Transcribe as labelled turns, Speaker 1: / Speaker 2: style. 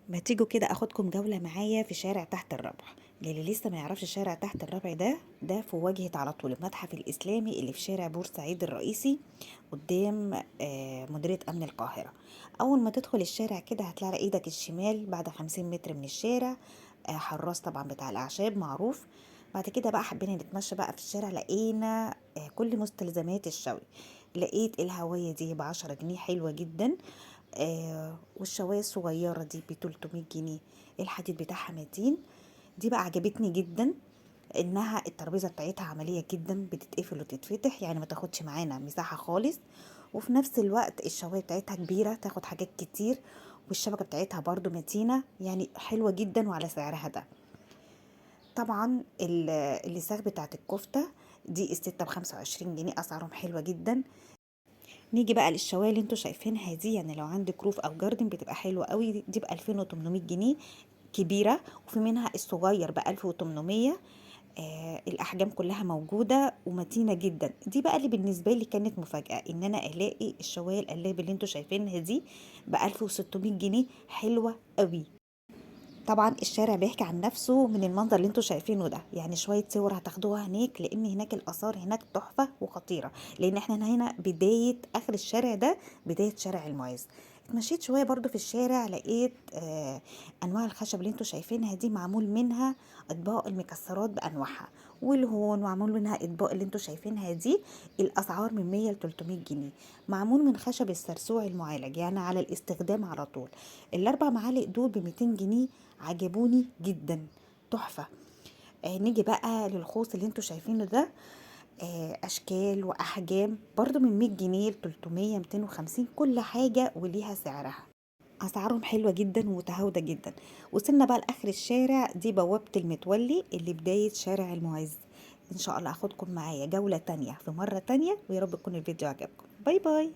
Speaker 1: ما تيجوا كده اخدكم جولة معايا في شارع تحت الربع. اللي لسه ما يعرفش شارع تحت الربع ده في واجهة على طول المتحف الإسلامي اللي في شارع بورسعيد الرئيسي قدام مديرية أمن القاهرة. أول ما تدخل الشارع كده هتلاقي إيدك الشمال بعد 50 متر من الشارع حراس طبعا بتاع الأعشاب معروف. بعد كده بقى حبينا نتمشى بقى في الشارع، لقينا كل مستلزمات الشوي. لقيت الهواية دي ب10 جنيه، حلوة جدا. والشوايه الصغيرة دي ب300 جنيه. الحديد بتاعها متين. دي بقى عجبتني جدا، انها الترابيزة بتاعتها عملية جدا، بتتقفل وتتفتح يعني ما تاخدش معانا مساحة خالص. وفي نفس الوقت الشوايه بتاعتها كبيرة تاخد حاجات كتير. والشبكة بتاعتها برضو متينة، يعني حلوة جدا وعلى سعرها ده. طبعا اللساغ بتاعت الكفتة دي الستة ب25 جنيه، اسعارهم حلوة جدا. نيجي بقى للشوايه اللي انتوا شايفينها دي، يعني لو عندك روف او جاردن بتبقى حلوه قوي. دي ب 2800 جنيه، كبيره. وفي منها الصغير ب 1800. الاحجام كلها موجوده ومتينه جدا. دي بقى اللي بالنسبه لي كانت مفاجاه، ان انا الاقي الشوايه القلاب اللي انتوا شايفينها دي ب 1600 جنيه، حلوه قوي. طبعا الشارع بيحكي عن نفسه من المنظر اللي انتوا شايفينه ده، يعني شويه صور هتاخدوها هناك، لان هناك الاثار هناك تحفه وخطيره. لان احنا هنا بدايه اخر الشارع ده، بدايه شارع المعز. اتمشيت شويه برضو في الشارع، لقيت انواع الخشب اللي انتوا شايفينها دي معمول منها اطباق المكسرات بانواعها، والهون معمول منها اطباق اللي انتوا شايفينها دي. الاسعار من 100 ل 300 جنيه. معمول من خشب السرسوع المعالج، يعني على الاستخدام على طول. ال4 معالق دول ب200 جنيه، عجبوني جدا، تحفة. نيجي بقى للخوص اللي انتوا شايفينه ده. اشكال واحجام برضو من 100 جنيه ل 300 250، كل حاجة وليها سعرها. اسعارهم حلوة جدا ومتهاودة جدا. وصلنا بقى لاخر الشارع، دي بوابة المتولي اللي بداية شارع المعز. ان شاء الله اخدكم معايا جولة تانية في مرة تانية، ويا رب يكون الفيديو عجبكم. باي باي.